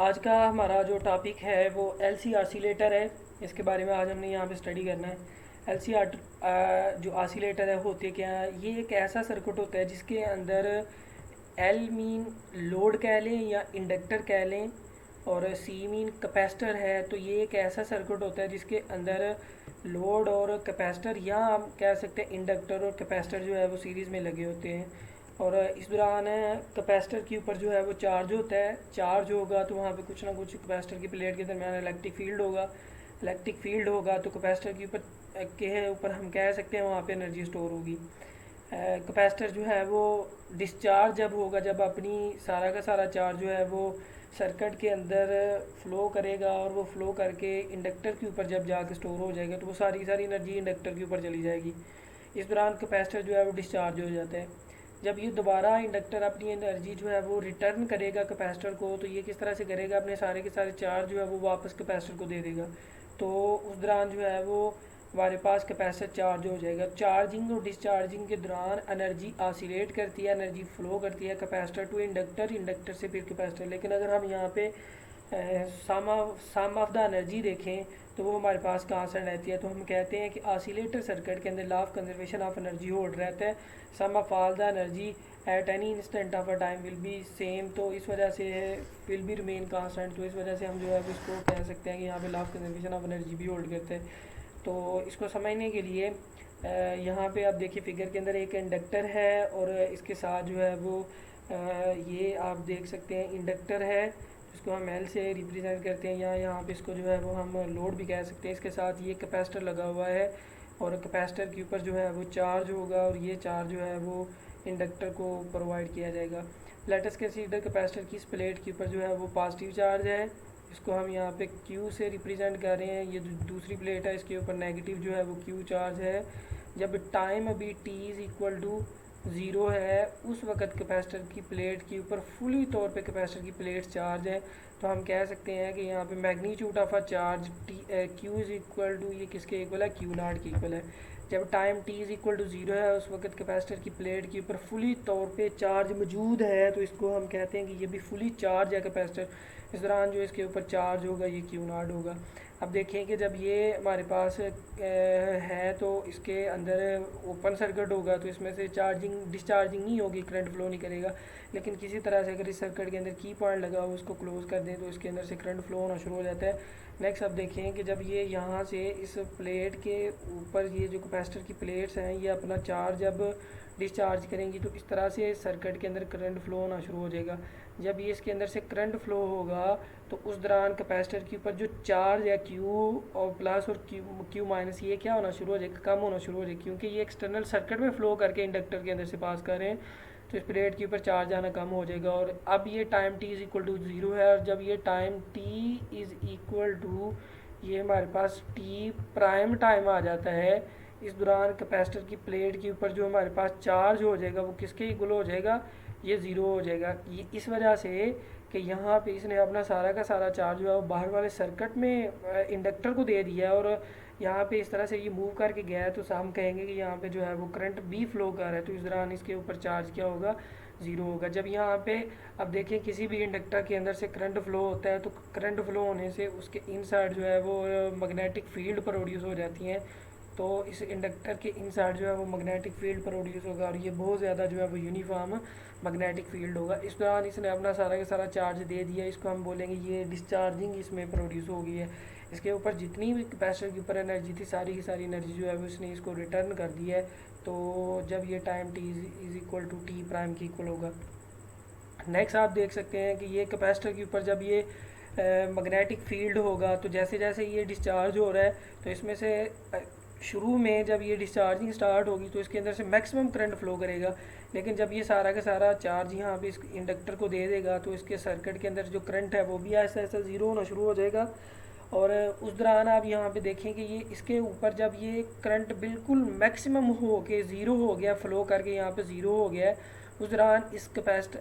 आज का हमारा जो टॉपिक है वो एलसी ऑसिलेटर है। इसके बारे में आज हमने यहाँ पे स्टडी करना है। एलसी जो ऑसिलेटर है होते क्या है, ये एक ऐसा सर्किट होता है जिसके अंदर एल मीन लोड कह लें या इंडक्टर कह लें और सी मीन कैपेसिटर है। तो ये एक ऐसा सर्किट होता है जिसके अंदर लोड और कैपेसिटर या हम कह सकते हैं इंडक्टर और कैपेसिटर जो है वो सीरीज़ में लगे होते हैं। और इस दौरान कैपेसिटर के ऊपर जो है वो चार्ज होता है। चार्ज होगा तो वहाँ पे कुछ ना कुछ कैपेसिटर की प्लेट के दरमियान इलेक्ट्रिक फील्ड होगा। इलेक्ट्रिक फील्ड होगा तो कैपेसिटर के ऊपर हम कह सकते हैं वहाँ पे एनर्जी स्टोर होगी। कैपेसिटर जो है वो डिस्चार्ज जब होगा, जब अपनी सारा का सारा चार्ज जो है वो सर्किट के अंदर फ़्लो करेगा और वो फ़्लो करके इंडक्टर के ऊपर जब जाके स्टोर हो जाएगा तो वो सारी की सारी एनर्जी इंडक्टर के ऊपर चली जाएगी। इस दौरान कैपेसिटर जो है वो डिस्चार्ज हो जाता है। जब ये दोबारा इंडक्टर अपनी एनर्जी जो है वो रिटर्न करेगा कैपेसिटर को, तो ये किस तरह से करेगा, अपने सारे के सारे चार्ज जो है वो वापस कैपेसिटर को दे देगा। तो उस दौरान जो है वो हमारे पास कैपेसिटर चार्ज हो जाएगा। चार्जिंग और डिस्चार्जिंग के दौरान एनर्जी ऑसिलेट करती है, एनर्जी फ्लो करती है कैपेसिटर टू इंडक्टर, इंडक्टर से फिर कैपेसिटर। लेकिन अगर हम यहाँ पे सम ऑफ द एनर्जी देखें तो वो हमारे पास कहाँ से रहती है, तो हम कहते हैं कि ऑसिलेटर सर्किट के अंदर law of conservation of energy hold रहता है। Sum of all the energy at any instant of a time will be same. तो इस वजह से विल बी रिमेन कांस्टेंट। तो इस वजह से हम जो है इसको कह सकते हैं कि यहाँ पे law of conservation of energy भी होल्ड करते हैं। तो इसको समझने के लिए यहाँ पे आप देखिए फिगर के अंदर एक इंडक्टर है और इसके साथ जो है वो ये आप देख सकते हैं इंडक्टर है जिसको हम एल से रिप्रेजेंट करते हैं, या यहाँ पे इसको जो है वो हम लोड भी कह सकते हैं। इसके साथ ये कैपेसिटर लगा हुआ है और कैपेसिटर के ऊपर जो है वो चार्ज होगा और ये चार्ज जो है वो इंडक्टर को प्रोवाइड किया जाएगा। लेट अस कंसीडर कैपेसिटर की इस प्लेट के ऊपर जो है वो पॉजिटिव चार्ज है, इसको हम यहाँ पे Q से रिप्रेजेंट कर रहे हैं। ये दूसरी प्लेट है, इसके ऊपर नेगेटिव जो है वो Q चार्ज है। जब टाइम अभी t is equal to zero है उस वक़्त कैपेसिटर की प्लेट के ऊपर फुली तौर पे कैपेसिटर की प्लेट चार्ज है। तो हम कह सकते हैं कि यहाँ पे magnitude of a charge Q is equal to, ये किसके इक्वल है, Q नॉट के इक्वल है। जब time t is equal to zero है उस वक्त कैपेसिटर की प्लेट के ऊपर फुली तौर पे चार्ज मौजूद है, तो इसको हम कहते हैं कि ये भी फुली चार्ज है कैपेसिटर। इस दौरान जो इसके ऊपर चार्ज होगा ये क्यू नॉट होगा। अब देखें कि जब ये हमारे पास है तो इसके अंदर ओपन सर्किट होगा तो इसमें से चार्जिंग डिस्चार्जिंग नहीं होगी, करंट फ्लो नहीं करेगा। लेकिन किसी तरह से अगर इस सर्किट के अंदर की पॉइंट लगा हो उसको क्लोज़ कर दें तो इसके अंदर से करंट फ्लो होना शुरू हो जाता है। नेक्स्ट अब देखें कि जब ये यहाँ से इस प्लेट के ऊपर ये जो कैपेसिटर की प्लेट्स हैं ये अपना चार्ज जब डिस्चार्ज करेंगी तो इस तरह से सर्किट के अंदर करंट फ्लो होना शुरू हो जाएगा। जब ये इसके अंदर से करंट फ्लो होगा तो उस दौरान कैपेसिटर के ऊपर जो चार्ज है क्यू और प्लस और क्यू माइनस ये क्या होना शुरू हो जाएगा, कम होना शुरू हो जाएगा, क्योंकि ये एक्सटर्नल सर्किट में फ्लो करके इंडक्टर के अंदर से पास कर रहे हैं। तो इस प्लेट के ऊपर चार्ज आना कम हो जाएगा और अब ये time t is equal to zero है। और जब ये time t is equal to ये हमारे पास t प्राइम टाइम आ जाता है, इस दौरान कैपेसिटर की प्लेट के ऊपर जो हमारे पास चार्ज हो जाएगा वो किसके इक्वल हो जाएगा, ये ज़ीरो हो जाएगा। ये इस वजह से कि यहाँ पे इसने अपना सारा का सारा चार्ज जो है वो बाहर वाले सर्किट में इंडक्टर को दे दिया है और यहाँ पे इस तरह से ये मूव करके गया है। तो हम कहेंगे कि यहाँ पे जो है वो करंट भी फ्लो कर रहा है, तो इस दौरान इसके ऊपर चार्ज क्या होगा, ज़ीरो होगा। जब यहाँ पे अब देखें किसी भी इंडक्टर के अंदर से करंट फ्लो होता है तो करंट फ्लो होने से उसके इनसाइड जो है वो मैग्नेटिक फील्ड प्रोड्यूस हो जाती हैं। तो इस इंडक्टर के इनसाइड जो है वो मैग्नेटिक फील्ड प्रोड्यूस होगा और ये बहुत ज़्यादा जो है वो यूनिफॉर्म मैग्नेटिक फील्ड होगा। इस दौरान इसने अपना सारा का सारा चार्ज दे दिया, इसको हम बोलेंगे ये डिस्चार्जिंग इसमें प्रोड्यूस हो गई है। इसके ऊपर जितनी भी कैपेसिटर के ऊपर एनर्जी थी सारी की सारी एनर्जी जो है वो इसने इसको रिटर्न कर दी है। तो जब ये time t is equal to T prime के इक्वल होगा। नेक्स्ट आप देख सकते हैं कि ये कैपेसिटर के ऊपर जब ये मैग्नेटिक फील्ड होगा तो जैसे जैसे ये डिस्चार्ज हो रहा है तो इसमें से शुरू में जब ये डिस्चार्जिंग स्टार्ट होगी तो इसके अंदर से मैक्सिमम करंट फ्लो करेगा। लेकिन जब ये सारा का सारा चार्ज यहाँ पे इस इंडक्टर को दे देगा तो इसके सर्किट के अंदर जो करंट है वो भी ऐसा ऐसा ज़ीरो होना शुरू हो जाएगा। और उस दौरान आप यहाँ पे देखें कि ये इसके ऊपर जब ये करंट बिल्कुल मैक्सिमम हो के ज़ीरो हो गया, फ्लो करके यहाँ पे ज़ीरो हो गया है, उस दौरान इस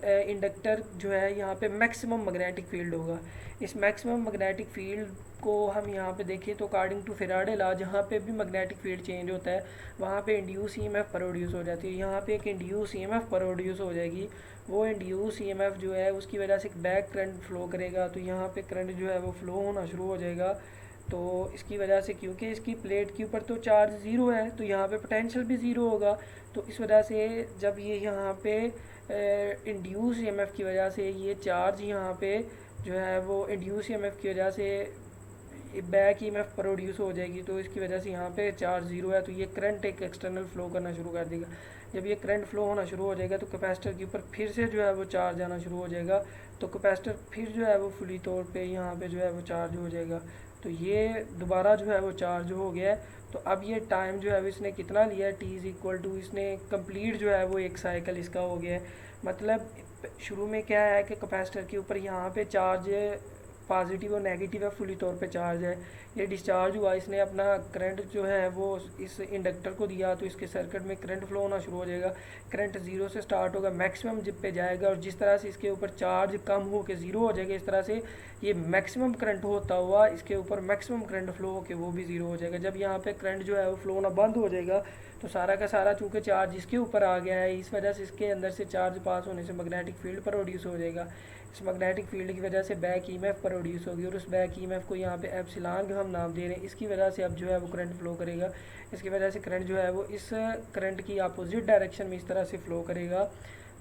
इंडक्टर जो है यहाँ पे मैक्सिमम मैग्नेटिक फील्ड होगा। इस मैक्सिमम मैग्नेटिक फील्ड को हम यहाँ पे देखें तो अकॉर्डिंग टू फेराडे लॉ जहाँ पे भी मैग्नेटिक फील्ड चेंज होता है वहाँ पे इंड्यूस ईएमएफ प्रोड्यूस हो जाती है। यहाँ पे एक इंड्यूस ईएमएफ प्रोड्यूस हो जाएगी। वो इंड्यूस ईएमएफ जो है उसकी वजह से एक बैक करंट फ्लो करेगा, तो यहाँ पे करंट जो है वो फ्लो होना शुरू हो जाएगा। तो इसकी वजह से क्योंकि इसकी प्लेट के ऊपर तो चार्ज ज़ीरो है तो यहाँ पे पोटेंशियल भी ज़ीरो होगा। तो इस वजह से जब ये यहाँ पे इंड्यूस ईएमएफ की वजह से ये चार्ज यहाँ पे जो है वो इंड्यूस ईएमएफ की वजह से बैक ईएमएफ प्रोड्यूस हो जाएगी, तो इसकी वजह से यहाँ पे चार्ज ज़ीरो है तो ये करंट एक एक्सटर्नल फ्लो करना शुरू कर देगा। जब ये करंट फ्लो होना शुरू हो जाएगा तो कैपेसिटर के ऊपर फिर से जो है वो चार्ज आना शुरू हो जाएगा, तो कैपेसिटर फिर जो है वो फुली तौर पे यहाँ पे जो है वो चार्ज हो जाएगा। तो ये दोबारा जो है वो चार्ज हो गया है। तो अब ये टाइम जो है इसने कितना लिया है, टी इज़ इक्वल टू इसने कंप्लीट जो है वो एक साइकिल इसका हो गया है। मतलब शुरू में क्या है कि कैपेसिटर के ऊपर यहाँ पे चार्ज पॉजिटिव और नेगेटिव है, फुली तौर पे चार्ज है। ये डिस्चार्ज हुआ, इसने अपना करंट जो है वो इस इंडक्टर को दिया तो इसके सर्किट में करंट फ्लो होना शुरू हो जाएगा। करंट ज़ीरो से स्टार्ट होगा, मैक्सिमम जिप पे जाएगा और जिस तरह से इसके ऊपर चार्ज कम हो के ज़ीरो हो जाएगा इस तरह से ये मैक्सिमम करंट होता हुआ इसके ऊपर मैक्सिमम करंट फ्लो होकर वो भी ज़ीरो हो जाएगा। जब यहाँ पे करंट जो है वो फ्लो होना बंद हो जाएगा तो सारा का सारा चूँकि चार्ज इसके ऊपर आ गया है इस वजह से इसके अंदर से चार्ज पास होने से मैग्नेटिक फील्ड प्रोड्यूस हो जाएगा। इस मैग्नेटिक फील्ड की वजह से बैक ईएमएफ प्रोड्यूस होगी और उस बैक ईएमएफ को यहाँ पे एप्सिलॉन का हम नाम दे रहे हैं। इसकी वजह से अब जो है वो करंट फ्लो करेगा। इसकी वजह से करंट जो है वो इस करंट की अपोजिट डायरेक्शन में इस तरह से फ्लो करेगा।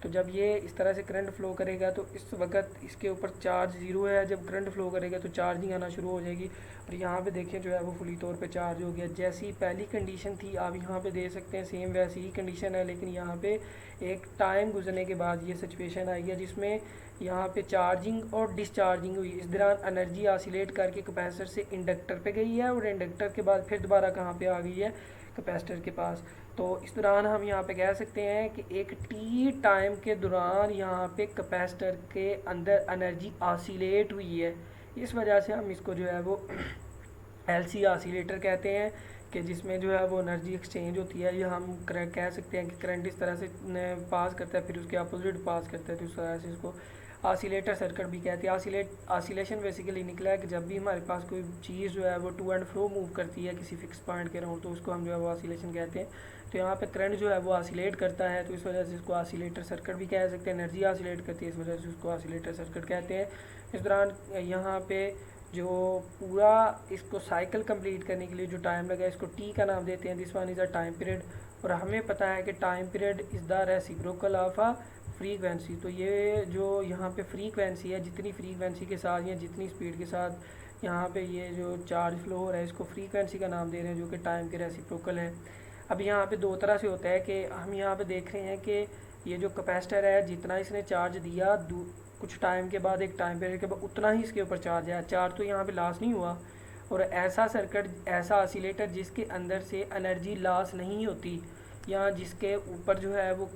तो जब ये इस तरह से करंट फ्लो करेगा तो इस वक्त इसके ऊपर चार्ज ज़ीरो है, जब करंट फ्लो करेगा तो चार्जिंग आना शुरू हो जाएगी और यहाँ पे देखें जो है वो फुली तौर पे चार्ज हो गया। जैसी पहली कंडीशन थी आप यहाँ पे दे सकते हैं सेम वैसी ही कंडीशन है, लेकिन यहाँ पे एक टाइम गुजरने के बाद ये सिचुएशन आई है जिसमें यहाँ पे चार्जिंग और डिस्चार्जिंग हुई। इस दौरान एनर्जी ऑसिलेट करके कैपेसिटर से इंडक्टर पे गई है और इंडक्टर के बाद फिर दोबारा कहाँ पे आ गई है, कैपेसिटर के पास। तो इस दौरान हम यहाँ पे कह सकते हैं कि एक टी टाइम के दौरान यहाँ पे कैपेसिटर के अंदर एनर्जी ऑसिलेट हुई है। इस वजह से हम इसको जो है वो एलसी ऑसिलेटर कहते हैं कि जिसमें जो है वो एनर्जी एक्सचेंज होती है। या हम कह सकते हैं कि करंट इस तरह से पास करता है फिर उसके अपोजिट पास करता है, तो इस तरह से इसको ऑसिलेटर सर्किट भी कहते हैं। ऑसिलेशन बेसिकली निकला है कि जब भी हमारे पास कोई चीज़ जो है वो टू एंड फ्रो मूव करती है किसी फिक्स पॉइंट के अराउंड तो उसको हम जो है वो ऑसिलेशन कहते हैं। तो यहाँ पे करंट जो है वो ऑसिलेट करता है तो इस वजह से इसको ऑसिलेटर सर्किट भी कह सकते हैं। एनर्जी ऑसिलेट करती है इस वजह से उसको ऑसिलेटर सर्किट कहते हैं। इस दौरान यहाँ पे जो पूरा इसको साइकिल कंप्लीट करने के लिए जो टाइम लगा इसको टी का नाम देते हैं। This one is a time period और हमें पता है कि time period is the reciprocal of a frequency. तो ये जो यहाँ पे फ्रीक्वेंसी है, जितनी फ्रीक्वेंसी के साथ या जितनी स्पीड के साथ यहाँ पे ये जो चार्ज फ्लो हो रहा है इसको फ्रीक्वेंसी का नाम दे रहे हैं जो कि टाइम के रेसिप्रोकल है। अब यहाँ पे दो तरह से होता है कि हम यहाँ पे देख रहे हैं कि ये जो कैपेसिटर है जितना इसने चार्ज दिया कुछ टाइम के बाद एक टाइम पीरियड के बाद उतना ही इसके ऊपर चार्ज है, चार्ज तो यहाँ पे लॉस नहीं हुआ। और ऐसा सर्किट, ऐसा ऑसिलेटर जिसके अंदर से एनर्जी लॉस नहीं होती या जिसके ऊपर जो है वो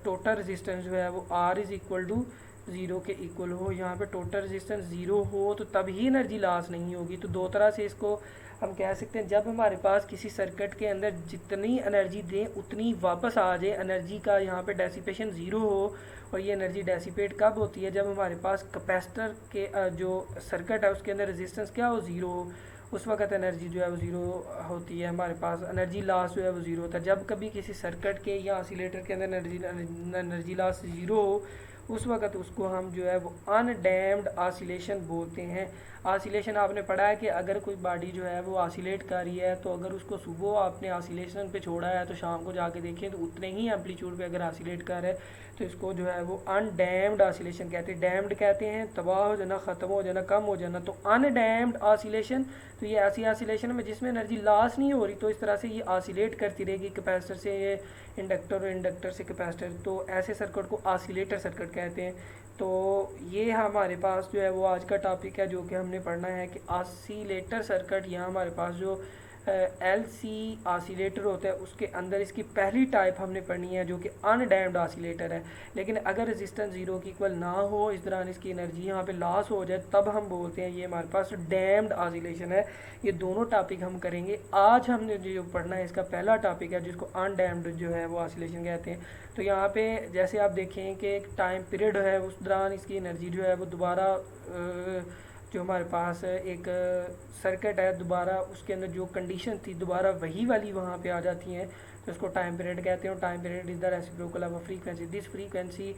टोटल रेजिस्टेंस जो है वो R is equal to zero के इक्वल हो, यहाँ पे टोटल रेजिस्टेंस ज़ीरो हो तो तभी एनर्जी लॉस नहीं होगी। तो दो तरह से इसको हम कह सकते हैं, जब हमारे पास किसी सर्किट के अंदर जितनी एनर्जी दें उतनी वापस आ जाए, एनर्जी का यहाँ पे डेसिपेशन ज़ीरो हो। और ये एनर्जी डेसिपेट कब होती है, जब हमारे पास कैपेसिटर के जो सर्किट है उसके अंदर रेजिस्टेंस क्या हो, ज़ीरो हो। उस वक्त एनर्जी जो है वो ज़ीरो होती है, हमारे पास एनर्जी लॉस जो है वो ज़ीरो होता है। जब कभी किसी सर्किट के या ऑसिलेटर के अंदर एनर्जी लॉस ज़ीरो हो उस वक्त उसको हम जो है वो अनडैम्ड ऑसिलेशन बोलते हैं। ऑसिलेशन आपने पढ़ा है कि अगर कोई बॉडी जो है वो ऑसिलेट कर रही है तो अगर उसको सुबह आपने ऑसिलेशन पे छोड़ा है तो शाम को जाके देखें तो उतने ही एम्पलीट्यूड पे अगर ऑसिलेट कर रहा है तो इसको जो है वो अनडैम्ड ऑसिलेशन कहते हैं। डैम्ड कहते हैं तबाह हो जाना, ख़त्म हो जाना, कम हो जाना। तो अनडैम्ड ऑसिलेशन तो ये ऐसी ऑसिलेशन में जिसमें एनर्जी लॉस नहीं हो रही, तो इस तरह से ये ऑसिलेट करती रहेगी कैपेसिटर से ये इंडक्टर और इंडक्टर से कैपेसिटर। तो ऐसे सर्किट को ऑसिलेटर सर्किट कहते हैं। तो ये हमारे पास जो है वो आज का टॉपिक है जो कि हमने पढ़ना है कि ऑसिलेटर सर्किट या हमारे पास जो एल सी ऑसिलेटर होता है उसके अंदर इसकी पहली टाइप हमने पढ़नी है जो कि अनडैम्ड ऑसिलेटर है। लेकिन अगर रेजिस्टेंस ज़ीरो की इक्वल ना हो, इस दौरान इसकी एनर्जी यहाँ पे लॉस हो जाए, तब हम बोलते हैं ये हमारे पास डैम्ड ऑसिलेशन है। ये दोनों टॉपिक हम करेंगे। आज हमने जो पढ़ना है इसका पहला टॉपिक है जिसको अनडैम्ड जो है वो ऑसिलेशन कहते हैं। तो यहाँ पे जैसे आप देखें कि एक टाइम पीरियड है, उस दौरान इसकी एनर्जी जो है वो दोबारा जो हमारे पास एक सर्किट है, दोबारा उसके अंदर जो कंडीशन थी दोबारा वही वाली वहाँ पे आ जाती हैं, तो इसको टाइम पीरियड कहते हैं। Time period is the reciprocal of a frequency. This frequency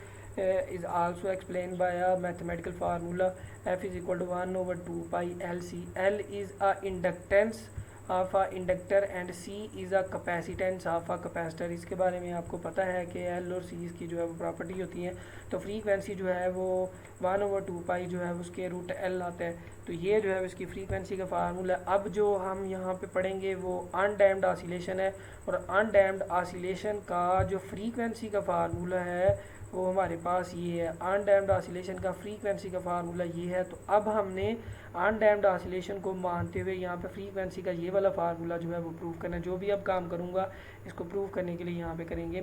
is also explain by a mathematical formula F is equal to 1/2 pi L C. L is a inductance of a inductor and C is a capacitance of a capacitor. इसके बारे में आपको पता है कि L और सी की जो है वो प्रॉपर्टी होती है। तो फ्रीक्वेंसी जो है वो 1/2 पाई जो है उसके रूट एल आता है। तो ये जो है इसकी फ्रीक्वेंसी का फार्मूला। अब जो हम यहाँ पे पढ़ेंगे वो अनडैम्ड ऑसिलेशन है, और अनडैम्ड ऑसिलेशन का जो फ्रीक्वेंसी का फार्मूला है वो हमारे पास ये है। अनडैम्ड ऑसिलेशन का फ्रीक्वेंसी का फार्मूला ये है। तो अब हमने अनडैम्ड ऑसिलेशन को मानते हुए यहाँ पे फ्रीक्वेंसी का ये वाला फार्मूला जो है वो प्रूव करना है। जो भी अब काम करूँगा इसको प्रूव करने के लिए यहाँ पे करेंगे।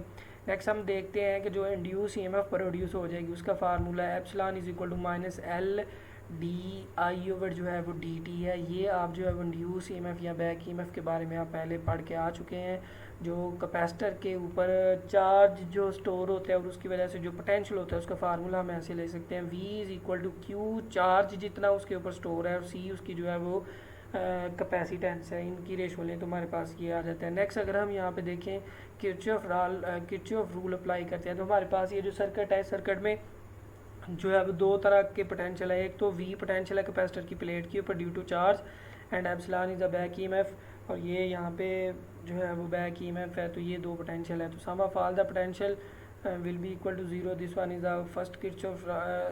नेक्स्ट हम देखते हैं कि जो इंड्यूस ईएमएफ प्रोड्यूस हो जाएगी उसका फार्मूला है epsilon is equal to minus L D I over जो है वो डी टी है। ये आप जो है वो इंड्यूस ईएमएफ या बैक ईएमएफ के बारे में आप पहले पढ़ के आ चुके हैं। जो कैपेसिटर के ऊपर चार्ज जो स्टोर होता है और उसकी वजह से जो पोटेंशियल होता है उसका फार्मूला हम ऐसे ले सकते हैं, V is equal to Q, charge जितना उसके ऊपर स्टोर है, और C उसकी जो है वो कैपेसिटेंस है। इनकी रेशो लें तो हमारे पास ये आ जाता है। नेक्स्ट अगर हम यहाँ पे देखें किरचॉफ रूल अप्लाई करते हैं, तो हमारे पास ये जो सर्किट है, सर्किट में जो है अब दो तरह के पोटेंशियल है। एक तो V पोटेंशियल है कैपेसिटर की प्लेट के ऊपर due to charge and epsilon is a back EMF, और ये यहाँ पे जो है वो बैक ईएमएफ है। तो ये दो पोटेंशियल है। तो sum of all the potential will be equal to zero. This one is the first Kirchhoff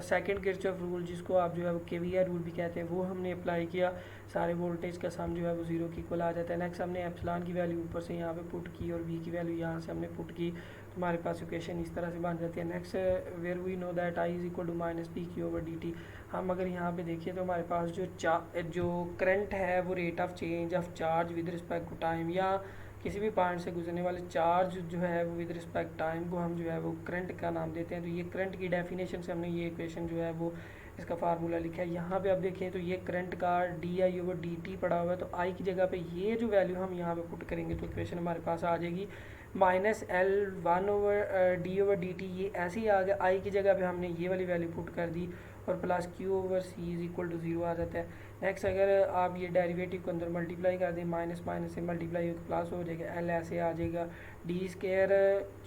second Kirchhoff rule, जिसको आप जो है वो केवीआर रूल भी कहते हैं, वो हमने अप्लाई किया। सारे वोल्टेज का सम जो है वो जीरो की इक्वल आ जाता है। नेक्स्ट हमने एप्सिलॉन की वैल्यू ऊपर से यहाँ पे पुट की और V की वैल्यू यहाँ से हमने पुट की, तो हमारे पास इक्वेशन इस तरह से बन जाती है। Next where we know that I is equal to minus P Q over D T. हम अगर यहाँ पे देखिए तो हमारे पास जो करंट है वो rate of change of charge with respect to time, या किसी भी पॉइंट से गुजरने वाले चार्ज जो है वो विद रिस्पेक्ट टाइम को हम जो है वो करंट का नाम देते हैं। तो ये करंट की डेफिनेशन से हमने ये इक्वेशन जो है वो इसका फार्मूला लिखा है। यहाँ पे आप देखें तो ये करंट का D I over D T पड़ा हुआ है, तो आई की जगह पे ये जो वैल्यू हम यहाँ पे पुट करेंगे तो इक्वेशन हमारे पास आ जाएगी माइनस एल 1/d/dt। ये ऐसे ही आ गया, आई की जगह पे हमने ये वाली वैल्यू पुट कर दी, और plus Q over C is equal to zero आ जाता है। नेक्स्ट अगर आप ये डेरिवेटिव को अंदर मल्टीप्लाई कर दें, माइनस माइनस से मल्टीप्लाई होकर प्लस हो जाएगा, एल ऐसे आ जाएगा डी स्केयर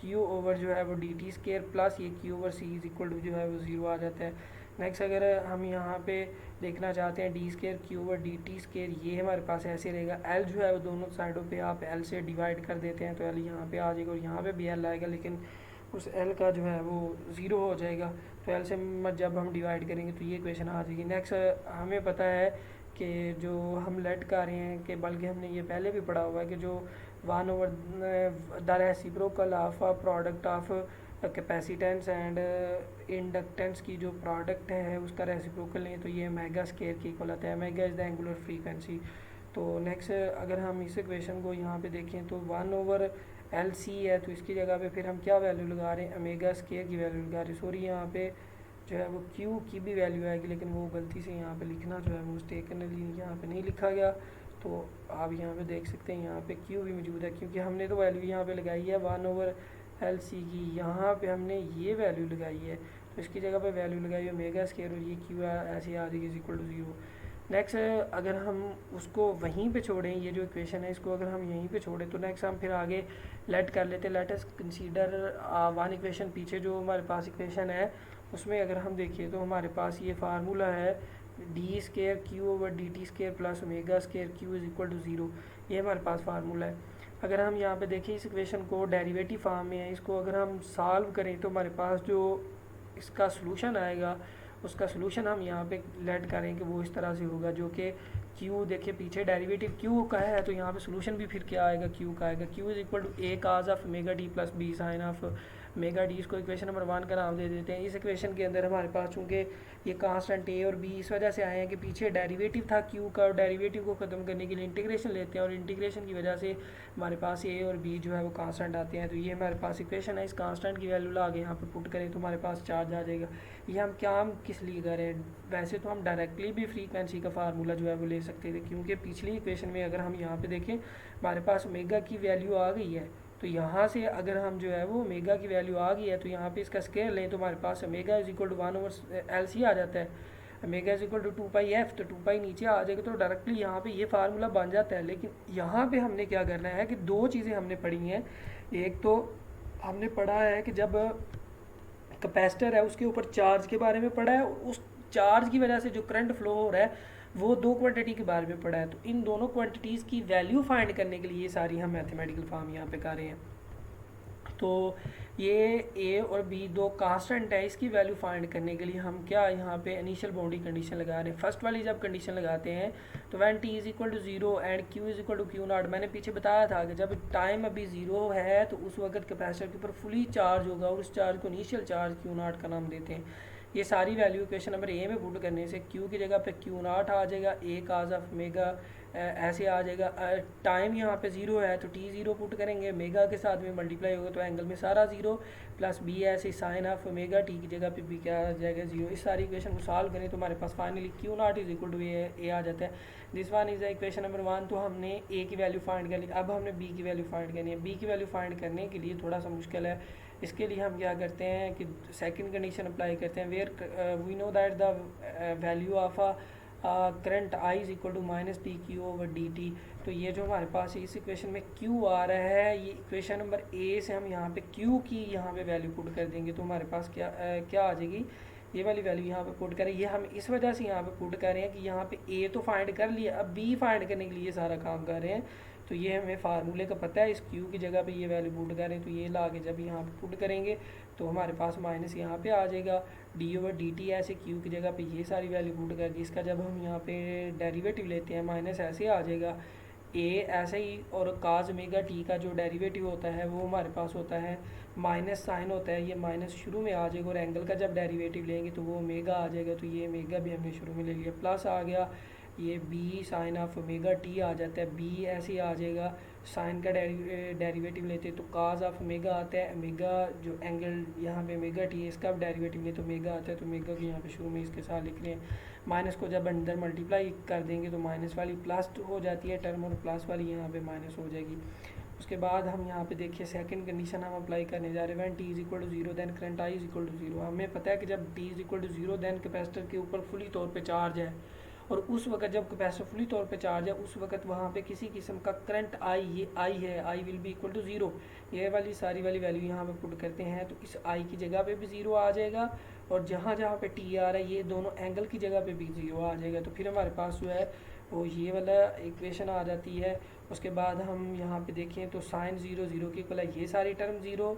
क्यू ओवर जो है वो डी टी स्केयर प्लस ये Q over C is equal to जो है वो ज़ीरो आ जाता है। नेक्स्ट अगर हम यहाँ पे देखना चाहते हैं D square Q over D T square, ये हमारे पास ऐसे रहेगा। एल जो है वो दोनों साइडों पे आप एल से डिवाइड कर देते हैं तो एल यहाँ पे आ जाएगा और यहाँ पे भी एल आएगा, लेकिन उस एल का जो है वो ज़ीरो हो जाएगा। तो एल से जब हम डिवाइड करेंगे तो ये इक्वेशन आ जाएगी। नेक्स्ट हमें पता है कि जो हम लेट कर रहे हैं कि बल्कि हमने ये पहले भी पढ़ा हुआ है कि जो 1/द reciprocal of a product of capacitance and inductance की जो प्रोडक्ट है उसका रेसिप्रोकल नहीं, तो ये मेगा स्केयर की इक्वल आता है। Mega is the angular frequency. तो नेक्स्ट अगर हम इस इक्वेशन को यहाँ पे देखें तो 1/LC है, तो इसकी जगह पे फिर हम क्या वैल्यू लगा रहे हैं, ओमेगा स्केयर की वैल्यू लगा रहे हैं। सॉरी यहाँ पे जो है वो Q की भी वैल्यू आएगी, लेकिन वो गलती से यहाँ पे लिखना जो है वो मिस्टेकनली यहाँ पे नहीं लिखा गया। तो आप यहाँ पे देख सकते हैं यहाँ पे Q भी मौजूद है, क्योंकि हमने तो वैल्यू यहाँ पे लगाई है 1/LC की, यहाँ पे हमने ये वैल्यू लगाई है, तो इसकी जगह पे वैल्यू लगाई है ओमेगा स्केयर और ये Q ऐसे आ जाएगी इक्वल टू ज़ीरो। नेक्स्ट अगर हम उसको वहीं पे छोड़ें, ये जो इक्वेशन है इसको अगर हम यहीं पे छोड़ें तो नेक्स्ट हम फिर आगे लेट कर लेते हैं। Let us consider one equation, पीछे जो हमारे पास इक्वेशन है उसमें अगर हम देखिए तो हमारे पास ये फार्मूला है D square Q over D T square plus omega square Q is equal to zero, ये हमारे पास फार्मूला है। अगर हम यहाँ पे देखें इस इक्वेशन को डेरिवेटिव फॉर्म में है, इसको अगर हम सॉल्व करें तो हमारे पास जो इसका सलूशन आएगा उसका सलूशन हम यहाँ पे लेट करें कि वो इस तरह से होगा, जो कि Q देखिए पीछे डेरिवेटिव Q का है तो यहाँ पे सलूशन भी फिर क्या आएगा, Q का आएगा। Q is equal to A cos of omega T plus B sine of omega D, इसको इक्वेशन नंबर 1 का नाम दे देते हैं। इस इक्वेशन के अंदर हमारे पास चूँकि ये कांस्टेंट ए और बी इस वजह से आए हैं कि पीछे डेरिवेटिव था क्यू का, और डेरिवेटिव को ख़त्म करने के लिए इंटीग्रेशन लेते हैं, और इंटीग्रेशन की वजह से हमारे पास ए और बी जो है वो कांस्टेंट आते हैं। तो ये हमारे पास इक्वेशन है, इस कांस्टेंट की वैल्यू ला के यहाँ पर पुट करें तो हमारे पास चार्ज आ जाएगा। ये हम किस लिए कर रहे हैं? वैसे तो हम डायरेक्टली भी फ्रीक्वेंसी का फार्मूला जो है वो ले सकते थे, क्योंकि पिछली इक्वेशन में अगर हम यहाँ पे देखें हमारे पास ओमेगा की वैल्यू आ गई है, तो यहाँ से अगर हम जो है वो ओमेगा की वैल्यू आ गई है तो यहाँ पे इसका स्केयर लें तो हमारे पास omega is equal to 1/LC आ जाता है, omega is equal to 2πf, तो 2π नीचे आ जाएगा, तो डायरेक्टली यहाँ पे ये फार्मूला बन जाता है। लेकिन यहाँ पे हमने क्या करना है कि दो चीज़ें हमने पढ़ी हैं। एक तो हमने पढ़ा है कि जब कैपेसिटर है उसके ऊपर चार्ज के बारे में पढ़ा है, उस चार्ज की वजह से जो करंट फ्लो हो रहा है वो दो क्वांटिटी के बारे में पढ़ा है। तो इन दोनों क्वांटिटीज़ की वैल्यू फाइंड करने के लिए ये सारी हम मैथमेटिकल फॉर्म यहाँ पे कर रहे हैं। तो ये ए और बी दो कांस्टेंट है, इसकी वैल्यू फाइंड करने के लिए हम क्या यहाँ पे इनिशियल बाउंड्री कंडीशन लगा रहे हैं। फर्स्ट वाली जब कंडीशन लगाते हैं तो when T is equal to 0 and Q is equal to Q naught, मैंने पीछे बताया था कि जब टाइम अभी 0 है तो उस वक्त कैपेसिटर के ऊपर फुली चार्ज होगा, और उस चार्ज को इनिशियल चार्ज क्यू नॉट का नाम देते हैं। ये सारी वैल्यू इक्वेशन नंबर ए में पुट करने से क्यू की जगह पे क्यू नॉट आ जाएगा, ए काज ऑफ मेगा ऐसे आ जाएगा। टाइम यहाँ पे 0 है तो टी 0 पुट करेंगे, मेगा के साथ में मल्टीप्लाई होगा तो एंगल में सारा 0 प्लस बी ऐसे साइन ऑफ मेगा, टी की जगह पे बी क्या आ जाएगा 0। इस सारी इक्वेशन को सॉल्व करें तो हमारे पास finally Q naught is equal to A आ जाता है। This one is equation number 1। तो हमने ए की वैल्यू फाइंड कर ली, अब हमने बी की वैल्यू फाइंड करनी है। बी की वैल्यू फाइंड करने के लिए थोड़ा सा मुश्किल है, इसके लिए हम क्या करते हैं कि सेकंड कंडीशन अप्लाई करते हैं, where we know that the value of current I is equal to minus P Q over D T. तो ये जो हमारे पास इस इक्वेशन में क्यू आ रहा है, ये इक्वेशन नंबर ए से हम यहाँ पे क्यू की यहाँ पे वैल्यू पुट कर देंगे तो हमारे पास क्या आ जाएगी, ये वाली वैल्यू यहाँ पे पुट करें। ये हम इस वजह से यहाँ पे पुट कर रहे हैं कि यहाँ पे ए तो फाइंड कर लिया, अब बी फाइंड करने के लिए सारा काम कर रहे हैं। तो ये हमें फार्मूले का पता है, इस क्यू की जगह पे ये वैल्यू पुट करें तो ये ला के जब यहाँ पे पुट करेंगे तो हमारे पास माइनस यहाँ पे आ जाएगा डी ओवर डी टी, ऐसे क्यू की जगह पे ये सारी वैल्यू पुट कर दी। इसका जब हम यहाँ पे डेरिवेटिव लेते हैं माइनस ऐसे आ जाएगा ए ऐसे ही, और काज ओमेगा टी का जो डेरिवेटिव होता है वो हमारे पास होता है माइनस साइन होता है, ये माइनस शुरू में आ जाएगा, और एंगल का जब डेरिवेटिव लेंगे तो वो ओमेगा आ जाएगा, तो ये ओमेगा भी हमने शुरू में ले लिया, प्लस आ गया ये B sine of omega T आ जाता है, बी ऐसे ही आ जाएगा, साइन का डेरिवेटिव लेते तो काज ऑफ ओमेगा आता है, ओमेगा जो एंगल यहाँ पे ओमेगा टी है इसका डेरिवेटिव ले तो ओमेगा आता है, तो ओमेगा को यहाँ पे शुरू में इसके साथ लिख रहे हैं। माइनस को जब अंदर मल्टीप्लाई कर देंगे तो माइनस वाली प्लस हो जाती है टर्म, और प्लस वाली यहाँ पे माइनस हो जाएगी। उसके बाद हम यहाँ पे देखिए सेकंड कंडीशन हम अप्लाई करने जा रहे हैं, when T is equal to 0 then current I is equal to 0। हमें पता है कि जब T is equal to 0 then capacitor के ऊपर फुली तौर पे चार्ज है, और उस वक्त जब कैपेसिटर फुली तौर पे चार्ज है उस वक्त वहाँ पे किसी किस्म का करंट आई, ये आई है, I will be equal to 0, ये वाली सारी वाली वैल्यू यहाँ पे पुट करते हैं तो इस आई की जगह पे भी 0 आ जाएगा, और जहाँ जहाँ पे टी आ रहा है ये दोनों एंगल की जगह पे भी 0 आ जाएगा। तो फिर हमारे पास जो है वो ये वाला इक्वेशन आ जाती है। उसके बाद हम यहाँ पे देखें तो साइन 0 0 के इक्वल है, ये सारी टर्म 0,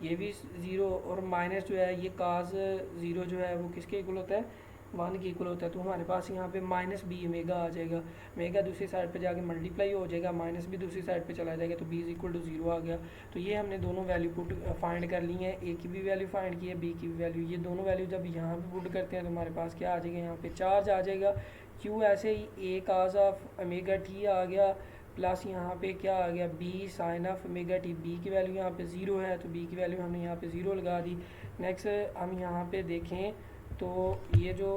ये भी 0, और माइनस जो है ये काज 0 जो है वो किसके इक्वल होता है 1 के इक्वल होता है। तो हमारे पास यहाँ पे माइनस बी ओमेगा आ जाएगा, ओमेगा दूसरी साइड पे जाके मल्टीप्लाई हो जाएगा, माइनस भी दूसरी साइड पे चला जाएगा, तो बी इज इक्वल टू 0 आ गया। तो ये हमने दोनों वैल्यू पुट फाइंड कर ली है, ए की भी वैल्यू फाइंड की है, बी की भी वैल्यू, ये दोनों वैल्यू जब यहाँ पे पुट करते हैं तो हमारे पास क्या आ जाएगा, यहाँ पे चार्ज आ जाएगा, क्यू ऐसे ही A cos of omega T आ गया, प्लस यहाँ पे क्या आ गया B sine of omega T, B की वैल्यू यहाँ पे 0 है तो बी की वैल्यू हमने यहाँ पे 0 लगा दी। नेक्स्ट हम यहाँ पे देखें तो ये जो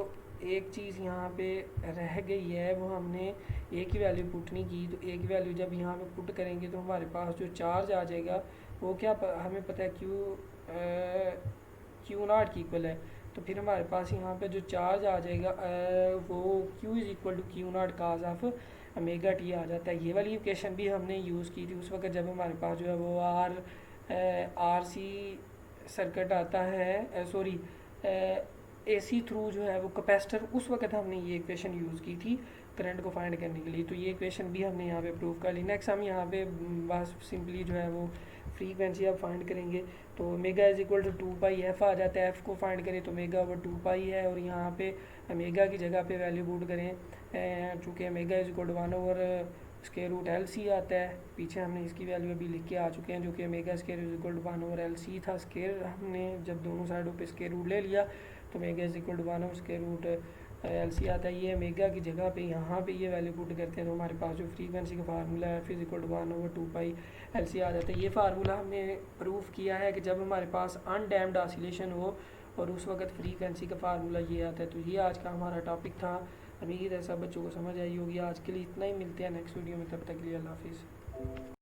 एक चीज़ यहाँ पे रह गई है वो हमने ए की वैल्यू पुट नहीं की, तो ए की वैल्यू जब यहाँ पे पुट करेंगे तो हमारे पास जो चार्ज आ जाएगा वो क्या हमें पता है क्यू नॉट की इक्वल है, तो फिर हमारे पास यहाँ पे जो चार्ज आ जाएगा वो Q is equal to Q naught cos of omega T आ जाता है। ये वाली इक्वेशन भी हमने यूज़ की थी उस वक्त जब हमारे पास जो है वो आर सी सर्किट आता है, सॉरी एसी थ्रू जो है वो कैपेसिटर, उस वक्त हमने ये इक्वेशन यूज़ की थी करंट को फाइंड करने के लिए, तो ये इक्वेशन भी हमने यहाँ पे प्रूव कर ली। नेक्स्ट हम यहाँ पे बस सिंपली जो है वो फ्रीक्वेंसी अब फाइंड करेंगे, तो omega is equal to 2πf आ जाता है, एफ़ को फाइंड करें तो ओमेगा ओवर 2π है, और यहाँ पे ओमेगा की जगह पे वैल्यू पुट करें चूँकि omega is equal to 1 over square root L C आता है, पीछे हमने इसकी वैल्यू अभी लिख के आ चुके हैं जो कि omega square is equal to 1/LC था। स्क्वायर हमने जब दोनों साइडों पे स्क्वायर रूट ले लिया तो omega is equal to 1/√LC आता है। ये ओमेगा की जगह पे यहाँ पे ये वैल्यू पुट करते हैं तो हमारे पास जो फ्रीक्वेंसी का फार्मूला है F is equal to 1/2πLC आ जाता है। ये फार्मूला हमने प्रूफ किया है कि जब हमारे पास अनडैम्ड ऑसिलेशन हो और उस वक्त फ्रीक्वेंसी का फार्मूला ये आता है। तो ये आज का हमारा टॉपिक था। उम्मीद है सब बच्चों को समझ आई होगी। आज के लिए इतना ही, मिलते हैं नेक्स्ट वीडियो में, तब तक के लिए अल्लाह हाफिज़।